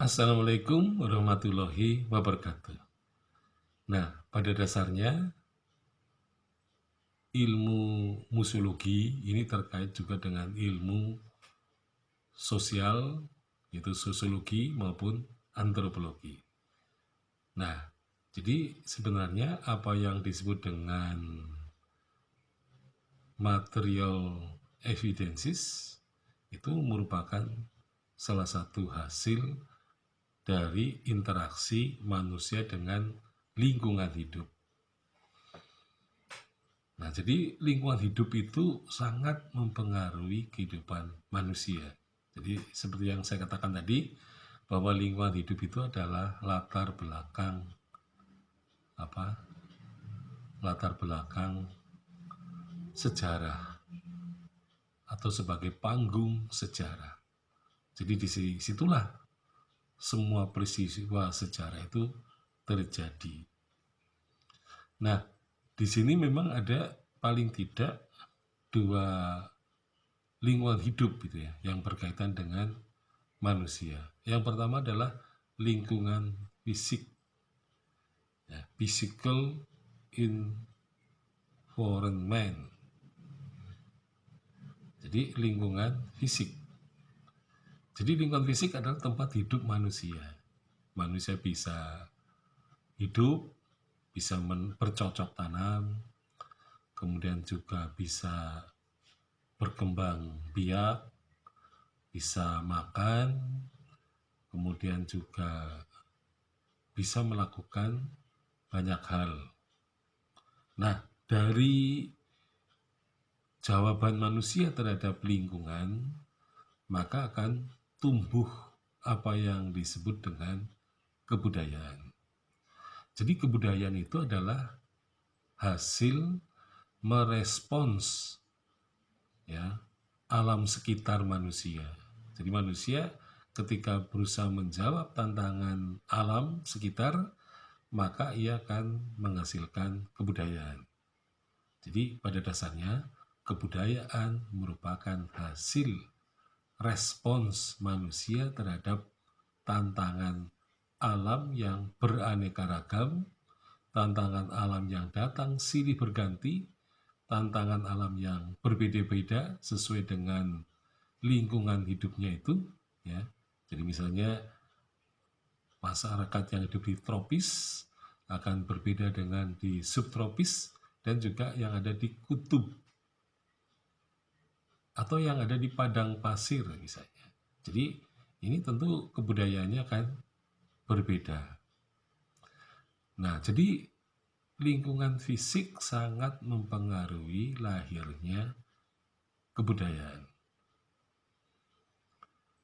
Assalamualaikum warahmatullahi wabarakatuh. Nah, pada dasarnya ilmu museologi ini terkait juga dengan ilmu sosial, yaitu sosiologi maupun antropologi. Nah, jadi sebenarnya apa yang disebut dengan material evidences itu merupakan salah satu hasil dari interaksi manusia dengan lingkungan hidup. Nah, jadi lingkungan hidup itu sangat mempengaruhi kehidupan manusia. Jadi seperti yang saya katakan tadi, bahwa lingkungan hidup itu adalah latar belakang sejarah atau sebagai panggung sejarah. Jadi di situlah semua peristiwa sejarah itu terjadi. Nah, di sini memang ada paling tidak dua lingkungan hidup gitu ya, yang berkaitan dengan manusia. Yang pertama adalah lingkungan fisik, ya, physical environment. Jadi lingkungan fisik. Jadi lingkungan fisik adalah tempat hidup manusia. Manusia bisa hidup, bisa bercocok tanam, kemudian juga bisa berkembang biak, bisa makan, kemudian juga bisa melakukan banyak hal. Nah, dari jawaban manusia terhadap lingkungan, maka akan tumbuh apa yang disebut dengan kebudayaan. Jadi kebudayaan itu adalah hasil merespons ya alam sekitar manusia. Jadi manusia ketika berusaha menjawab tantangan alam sekitar, maka ia akan menghasilkan kebudayaan. Jadi pada dasarnya kebudayaan merupakan hasil respons manusia terhadap tantangan alam yang beraneka ragam, tantangan alam yang datang silih berganti, tantangan alam yang berbeda-beda sesuai dengan lingkungan hidupnya itu, ya. Jadi misalnya masyarakat yang hidup di tropis akan berbeda dengan di subtropis dan juga yang ada di kutub atau yang ada di padang pasir misalnya. Jadi ini tentu kebudayaannya akan berbeda. Nah, jadi lingkungan fisik sangat mempengaruhi lahirnya kebudayaan.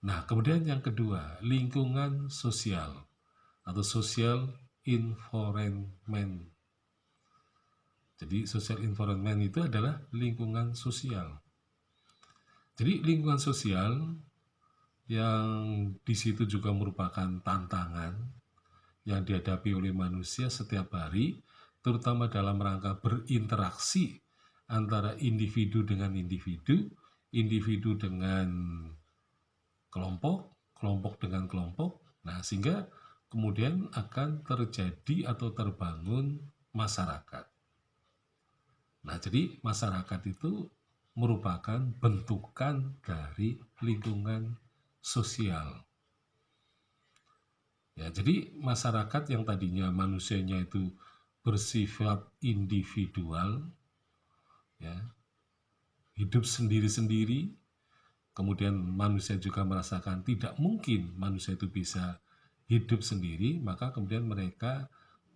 Nah, kemudian yang kedua, lingkungan sosial atau social environment. Jadi social environment itu adalah lingkungan sosial. Jadi lingkungan sosial yang di situ juga merupakan tantangan yang dihadapi oleh manusia setiap hari, terutama dalam rangka berinteraksi antara individu dengan individu, individu dengan kelompok, kelompok dengan kelompok. Nah, sehingga kemudian akan terjadi atau terbangun masyarakat. Nah, jadi masyarakat itu merupakan bentukan dari lingkungan sosial. Ya, jadi masyarakat yang tadinya manusianya itu bersifat individual, ya, hidup sendiri-sendiri, kemudian manusia juga merasakan tidak mungkin manusia itu bisa hidup sendiri, maka kemudian mereka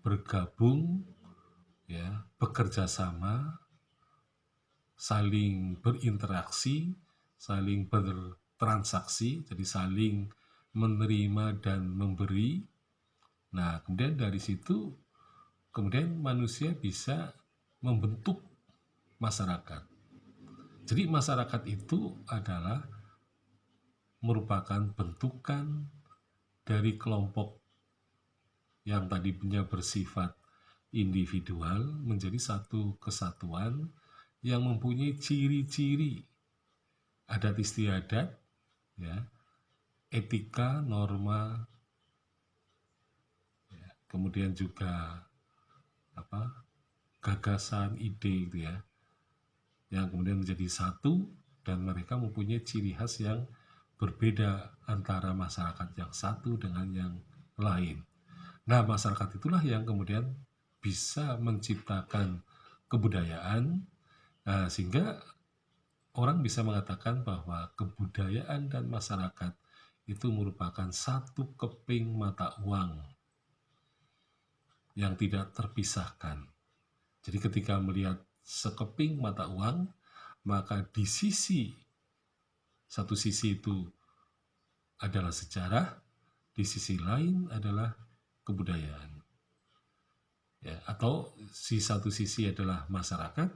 bergabung, ya, bekerja sama, saling berinteraksi, saling bertransaksi, jadi saling menerima dan memberi. Nah, kemudian dari situ kemudian manusia bisa membentuk masyarakat. Jadi masyarakat itu adalah merupakan bentukan dari kelompok yang tadinya bersifat individual menjadi satu kesatuan yang mempunyai ciri-ciri adat istiadat, ya, etika, norma, kemudian juga gagasan, ide gitu ya, yang kemudian menjadi satu dan mereka mempunyai ciri khas yang berbeda antara masyarakat yang satu dengan yang lain. Nah, masyarakat itulah yang kemudian bisa menciptakan kebudayaan, sehingga orang bisa mengatakan bahwa kebudayaan dan masyarakat itu merupakan satu keping mata uang yang tidak terpisahkan. Jadi ketika melihat sekeping mata uang, maka di satu sisi itu adalah sejarah, di sisi lain adalah kebudayaan. Ya, atau di satu sisi adalah masyarakat,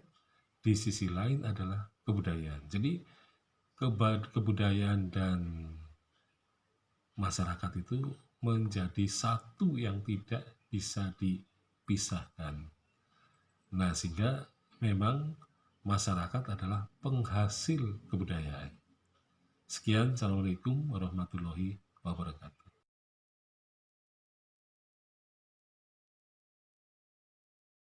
di sisi lain adalah kebudayaan. Jadi kebudayaan dan masyarakat itu menjadi satu yang tidak bisa dipisahkan. Nah, sehingga memang masyarakat adalah penghasil kebudayaan. Sekian, Assalamualaikum warahmatullahi wabarakatuh.